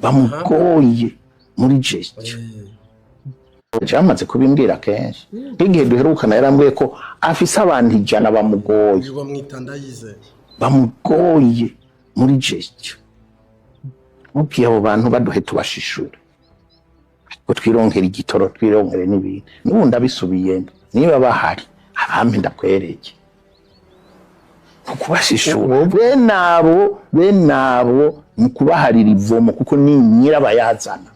bamugoye muri gestion cyamaze kubimbwira kenshi igihe duherukana yarambwiye ko afise abantu 100 bamugoye muri gestion mupiye abo bantu baduhe tubashishura ko twironkera igitoro twironkere n'ibindi n'ubundi abisubiye niba bahari abampe ndakwereke kubashishura benabo mukubaharira ivomo kuko ni nyirabayazana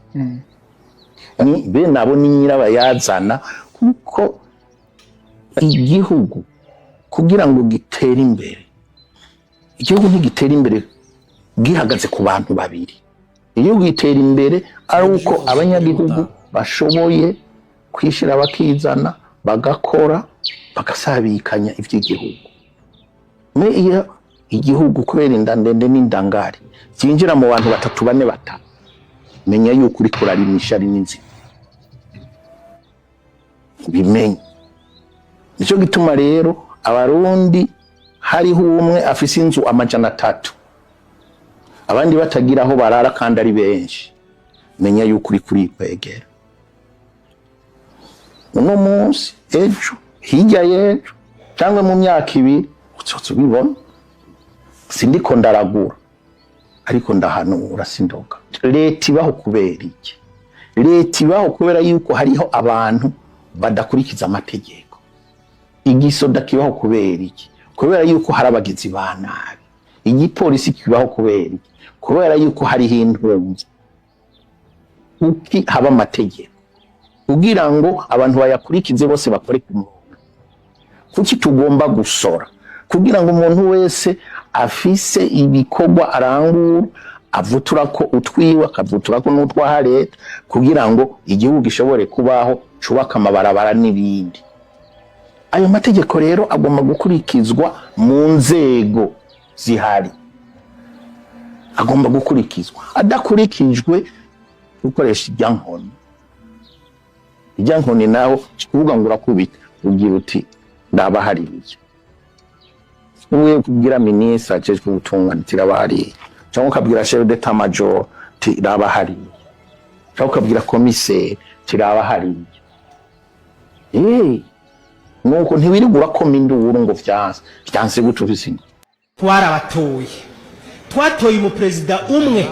ni benabo ni nyirabayazana kuko igihugu kugira ngo gitere imbere igihugu ntigitera imbere gihagaze ku bantu babiri iyo gitera imbere ari uko abanyagihugu bashoboye kwishira bakizana bagakora bagasabikanya ivy'igihugu me igihugu kubera indandende n'indangari cyinjira mu bantu 3 4 5 menya yuko uri kurarimisha ari n'inzi bimenye nico gituma rero abarundi hariho umwe afise inzu 300 abandi batagira aho barara kandi ari benshi menya yuko uri kuri kwegera uno munsi ejo hirya yejo cyangwa mu myaka 2 ubibona sindiko ndaragura ariko ndahanura sindoga leta ibaho kubera iki leta ibaho kubera yuko hariho abantu badakurikiza amategeko igisoda kibaho kubera iki kubera yuko harabagizi ba nabi igipolisi kibaho kubera iki kubera yuko hari hintunze uki haba amategeko kugira ngo abantu bayakurikize bose bakore ku murongo kuki tugomba gusora kugira ngo umuntu wese afise ibikorwa arangura avutura ko utwiwe akavutura ko n'utwa leta kugira ngo igihugu gishobore kubaho cubaka amabarabara n'ibindi ayo mategeko rero agomba gukurikizwa mu nzego zihari agomba gukurikizwa adakurikijwe ukoresha ijyankoni naho kuvuga ngo urakubita ugira uti ndabahaririye uwe kugira ministre acejwe gutungana tirabahari cyangwa ukabwira chef d'état major tirabahari cyangwa ukabwira commissaire tirabahari nuko ntiwirigura ko minduru ngo vyanse gutubisi twatoye mu president umwe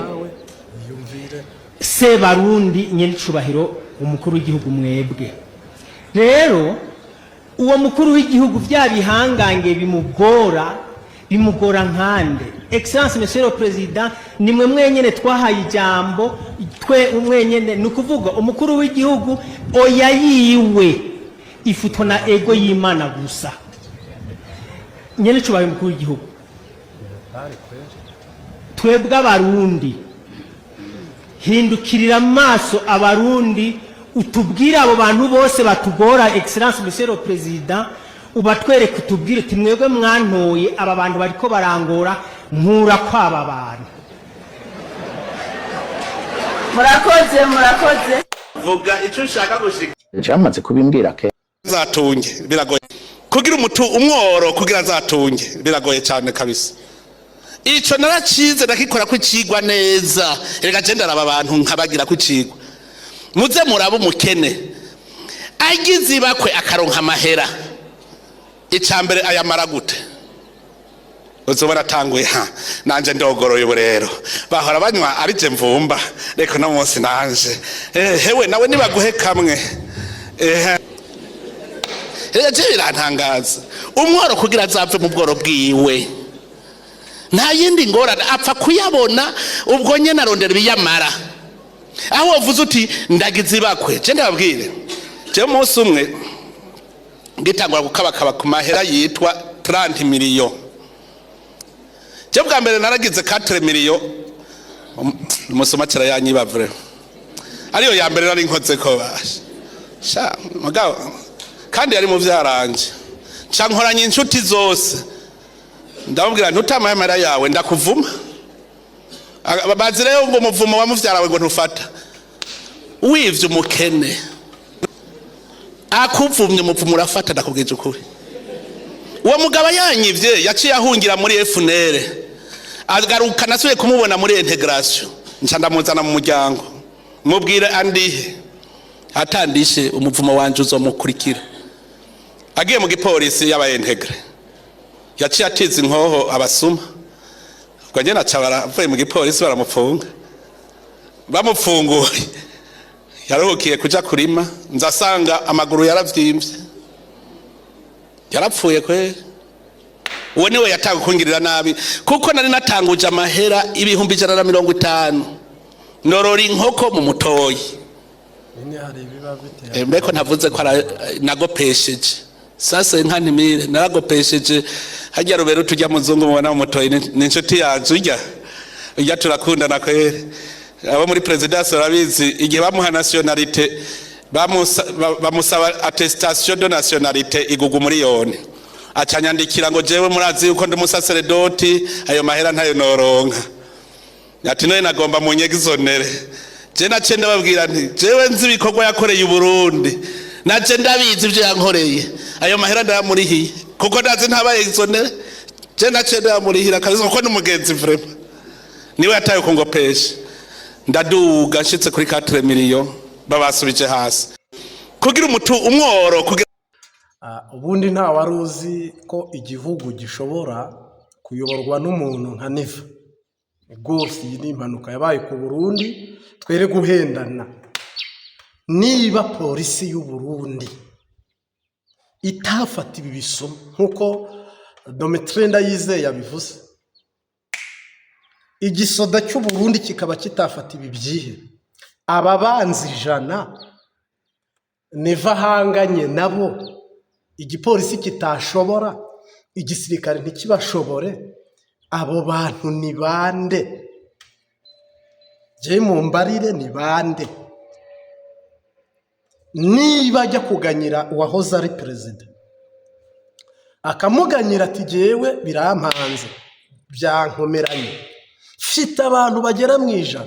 se Barundi nyenicubahiro umukuru w'igihugu mwebwe rero uwo mukuru w'igihugu byabihangange bimugora nkande excellence monsieur le président nimwe mwenyene twahaye ijambo twe umwenyene nukuvuga umukuru w'igihugu oya yiwe ifuto na ego y'Imana gusa nyene cubaye umukuru w'igihugu twebwe abarundi hindukirira amaso abarundi utubwira abo bantu bose batugora excellence monsieur le président ubatwereka utubwire uti mwebwe mwantoye aba bantu bariko barangora nkura kwaba bantu murakoze vuga ico ushaka gushika cyamaze kubimbwira ke zatunge biragoye kugira umworo kugira zatunge biragoye cyane kabisa ico naracize ndakikora ko icigwa neza rega je ndaraba abantu nkabagira ko icigwa muze muraba umukene agize ibakwe akaronka amahera icambere ayamara gute uzobara tanguye nanje ndogoroye burero bahora banywa arije mvumba reko no munsi nanje hewe nawe nibaguhe kamwe je birantangaza umworo kugira azapfe mu bworo bwiwe nta yindi ngorane apfa kuyabona ubwo nyene arondera biyamara aho wavuze uti ndagize ibakwe je ndababwire je munsi umwe ngitangura gukabakaba ku mahera yitwa 30 million je bwa mbere naragize 4 million umusoma cyara yanyibavure ariyo ya mbere nari nkoze ko basha sha mugabo kandi yari mu vyaranje cankoranye inshuti zose ndababwira ntutamamara yawe ndakuvuma bazireyo ngo muvumo wa muvyarawe ngo ntufata wivye umukene akuvumye muvumo urafata ndakubwije ukuri uwo mugabo yanyivye yaciye ahungira muri FNL agaruka nasubiye kumubona muri integration nca ndamuzana mu muryango mubwire andihe atandishe umuvumo wanje uzomukurikira. Agiye mu gipolisi y'abayentegre yaciye atiza inkoho abasuma ubwo njye naca baravuye mu gipolisi baramufunga. Bamufunguye yaruhukiye kuja kurima nzasanga amaguru yaravyimbye yarapfuye kweli. Uwo niwe yatanga kungirira nabi kuko nari natanguje amahera 150 norora inkoko mu Mutoyi. Mbeko ntavuze ko nagopesheje sasa inka ntimire naragopesheje hajya rubero tujya muzungu mubona mu Mutoyi ni inshuti yacu ujya turakundana kweli. Abo muri presidence barabizi igihe bamuha nationalité bamusaba attestation de nationalité igugu muri yone acanyandikira ngo jewe murazi yuko ndi umusaseredoti ayo mahera ntayo noronka ati noye nagomba mu nyegizonere. Je nace ndababwira nti jewe nzi ibikorwa yakoreye Burundi nace ndabizi ivyo yankoreye ayo mahera ndayamurihiye kuko ndazi ntabaye exonere. Je nace ndayamurihira kabizo kuko ni mugenzi vraiment niwe yataye kungopesha ndaduga nshitse kuri 4 million babasubije hasi kugira umworo kugira ubundi nta waruzi ko igihugu gishobora kuyoborwa n'umuntu nka Neva. Rwose iyi ni impanuka yabaye ku Burundi twere guhendana. Niba polisi y'u Burundi itafata ibi bisomo nkuko Domitire Ndayizeye yabivuze, igisoda cy'u Burundi kikaba kitafata ibi byihe, ababanzi 100 Neva hanganye nabo igipolisi kitashobora, igisirikare ntikibashobore, abo bantu ni bande? Je mumbarire ni bande? Niba ajya kuganyira uwahoze ari perezida akamuganyira ati jewe birampanze byankomeranye, fite abantu bagera mu 100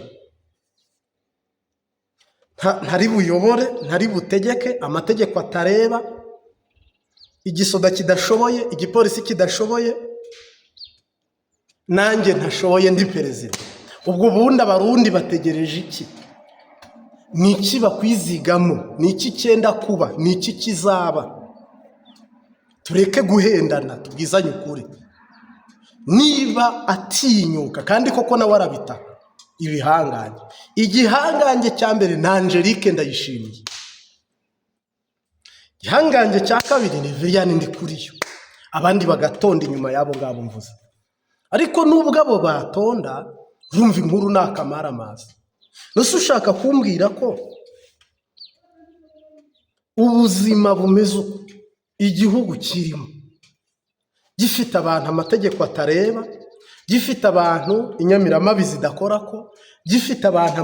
ntari buyobore, ntari butegeke, amategeko atareba, igisoda kidashoboye, igipolisi kidashoboye, nanjye ntashoboye ndi perezida. Ubwo bundi abarundi bategereje iki? Niki bakwizigamo? Niki cyenda kuba? Niki kizaba? Tureke guhendana, tubwizanye ukuri. Niba atinyuka kandi koko nawe arabita ibihanganye, igihangange cya mbere na Angelique Ndayishimiye, igihangange cya kabiri ni Viviane Ndikuriyo, abandi bagatonda inyuma yabo ngabo mvuze. Ariko nubwo abo batonda urumva inkuru nakamara amazi. Nose ushaka kumbwira ko ubuzima bumeze uko igihugu kirimo gifite abantu amategeko atareba, gifite abantu inyamiramabi zidakorako, gifite abantu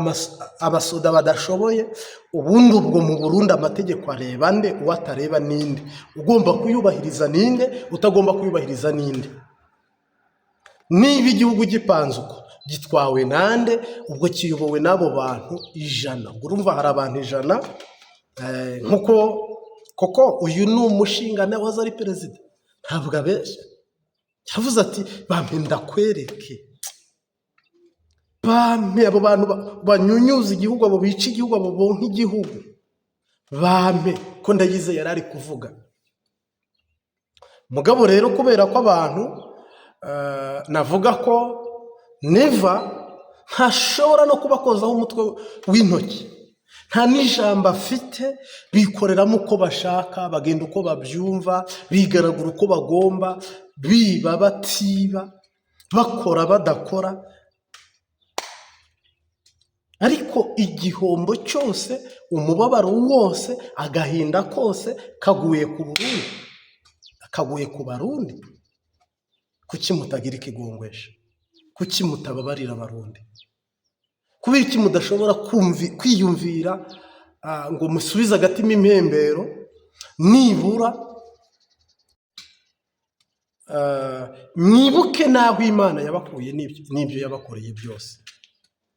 abasoda badashoboye, ubundi ubwo mu Burundi amategeko areba nde? Uwatareba ninde? Ugomba kuyubahiriza ninde? Utagomba kuyubahiriza ninde? Niba igihugu gipanze uko gitwawe nande? Ubwo kiyobowe n'abo bantu 100. Urumva hari abantu 100 nkuko koko uyu ni umushinga nawe waza ari perezida ntabwo abesha. Yavuze ati bampe ndakwereke, bampe abo bantu banyunyuza igihugu, abo bica igihugu, abo bonka igihugu, bampe ko Ndayizeye yarari kuvuga. Mugabo rero kubera ko abantu navuga ko Neva ntashobora no kubakozaho umutwe w'intoki, nta n'ijambo afite, bikoreramo uko bashaka, bagenda uko babyumva, bigaragura uko bagomba, biba batiba, bakora badakora. Ariko igihombo cyose, umubabaro wose, agahinda kose kaguye ku Burundi, kaguye ku Barundi. Kuki mutagira ikigongwesha? Kuki mutababarira Abarundi? Kubera iki mudashobora kwiyumvira ngo musubize agatima impembero, nibura mwibuke naho Imana yabakuye n'ibyo yabakoreye byose.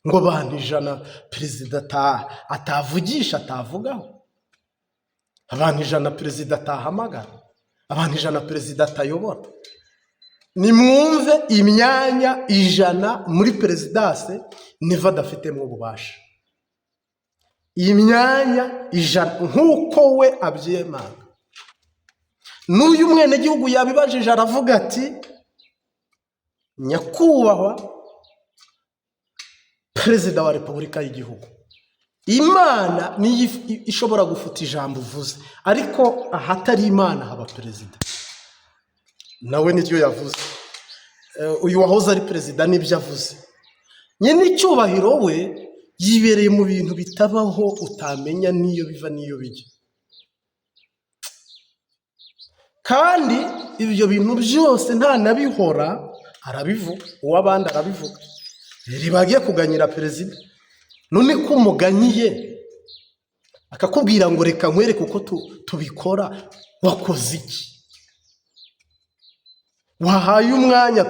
Ngo abantu 100 perezida atavugisha, atavugaho, abantu 100 perezida atahamagara, abantu 100 perezida atayobora. nimwumve imyanya 100 muri perezidanse Neva adafitemo ububasha. Imyanya 100 nk'uko we abyemanga. N'uyu mwenegihugu yabibajije aravuga ati nyakubahwa perezida wa repubulika y'igihugu, Imana niyo ishobora gufuta ijambo uvuze, ariko ahatari Imana haba perezida. Nawe niryo yavuze. Uyu wahoze ari perezida nibyo avuze. Nyine icyubahiro we yibereye mu bintu bitabaho, utamenya niyo biva niyo bijya. Kandi ibyo bintu byose nta nabihora arabivuga, uw'abandi arabivuga. Ribagiye kuganyira perezida, none ko umuganyiye akakubwira ngo reka nkwereke uko tubikora, wakoze iki? Wahaye umwanya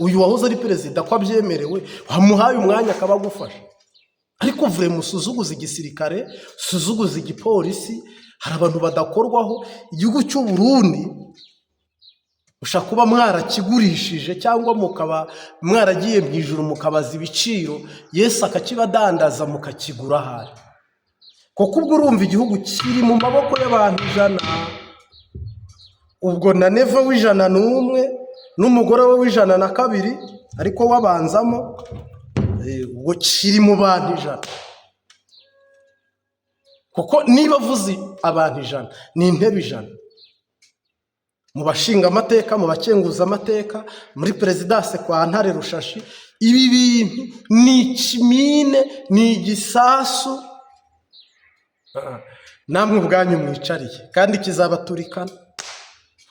uyu wahoze ari perezida ko abyemerewe, wamuhaye umwanya akabagufasha. Ariko vuye musuzuguza igisirikare, suzuguza igipolisi, hari abantu badakorwaho. Igihugu cy'u Burundi ushaka kuba mwarakigurishije cyangwa mukaba mwaragiye mu ijuru mukabaza ibiciro, Yesu akakibadandaza mukakigura ahari. Kuko ubwo urumva igihugu kiri mu maboko y'abantu 100, ubwo na Neva w'101 n'umugore we w'102 ariko wabanzamo, ubwo kiri mu bantu 100. Kuko niba avuze abantu 100 ni intebe 100 mu bashinga amateka, mu bakenguza amateka, muri perezidanse kwa Ntare Rushashi. Ibi bintu ni ikimine, ni igisasu namwe ubwanyu mwicariye, kandi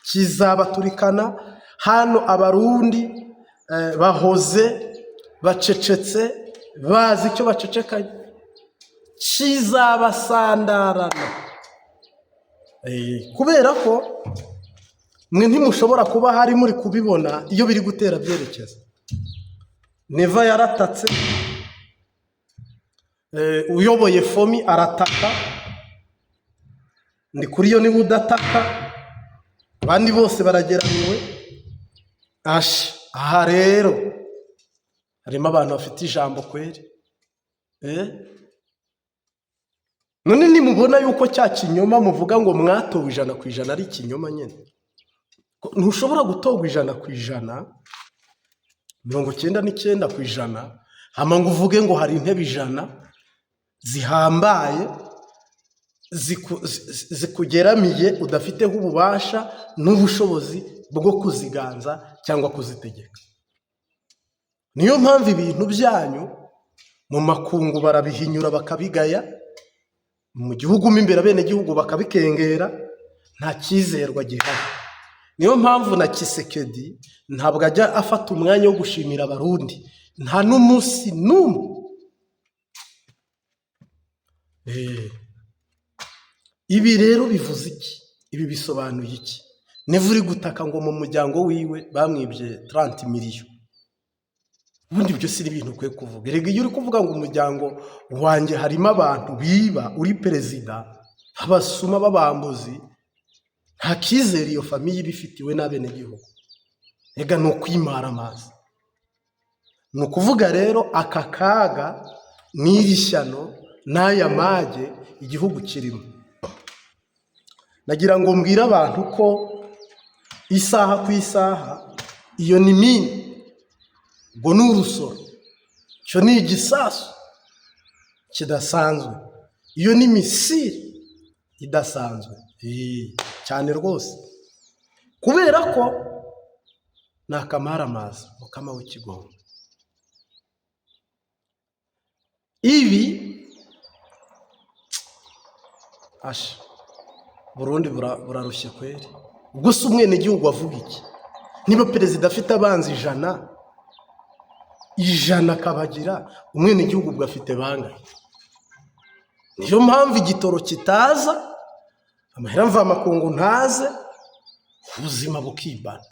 kizabaturikana. Hano abarundi bahoze bacecetse, bazi icyo bacecekanye, kizabasandarana. Kubera ko mwe ntimushobora kuba hari muri kubibona iyo biri gutera byerekeza. Neva yaratatse, uyoboye fomi arataka, ndi kuri yo niba udataka, abandi bose barageraniwe. Aha rero harimo abantu bafite ijambo kweri. None nimubona yuko cya kinyoma muvuga ngo mwatowe 100% ari ikinyoma nyine. Ntushobora gutogwa 100%, 99%, hama ngo uvuge ngo hari intebe 100 zihambaye zikugeramiye udafiteho ububasha n'ubushobozi bwo kuziganza cyangwa kuzitegeka. Niyo mpamvu ibintu byanyu mu makungu barabihinyura bakabigaya, mu gihugu imbere bene gihugu bakabikengera, nta cyizerwa gihari. Niyo mpamvu na Kisekedi ntabwo ajya afata umwanya wo gushimira abarundi, nta n'umunsi n'umwe. Ibi rero bivuze iki? Ibi bisobanuye iki? Neva uri gutaka ngo mu muryango wiwe bamwibye 30 miliyoni. Ubundi byo si ibintu ukwiye kuvuga. Erega iyo uri kuvuga ngo umuryango wanjye harimo abantu biba, uri perezida, abasuma b'abambuzi, nta kizere iyo famiye ibifitiwe n'abene gihugu. Ega no kwimara amazi. Ni ukuvuga rero aka kaga n'iri shyano n'aya mage igihugu kirimo. Nagira ngo mbwire abantu ko isaha ku isaha iyo ni mine, ngo ni urusoro, cyo ni igisasu kidasanzwe, iyo ni misiri idasanzwe cyane rwose, kubera ko ni akamaramaza mukama w'ikigongo. Ibi Burundi burarushye kweri. Ubwo se umwenegihugu avuga iki? Niba perezida afite abanzi 100 akabagira, umwenegihugu ubwo afite bangahe? Niyo mpamvu igitoro kitaza, amahera mva makungu ntaze, ubuzima bukibana.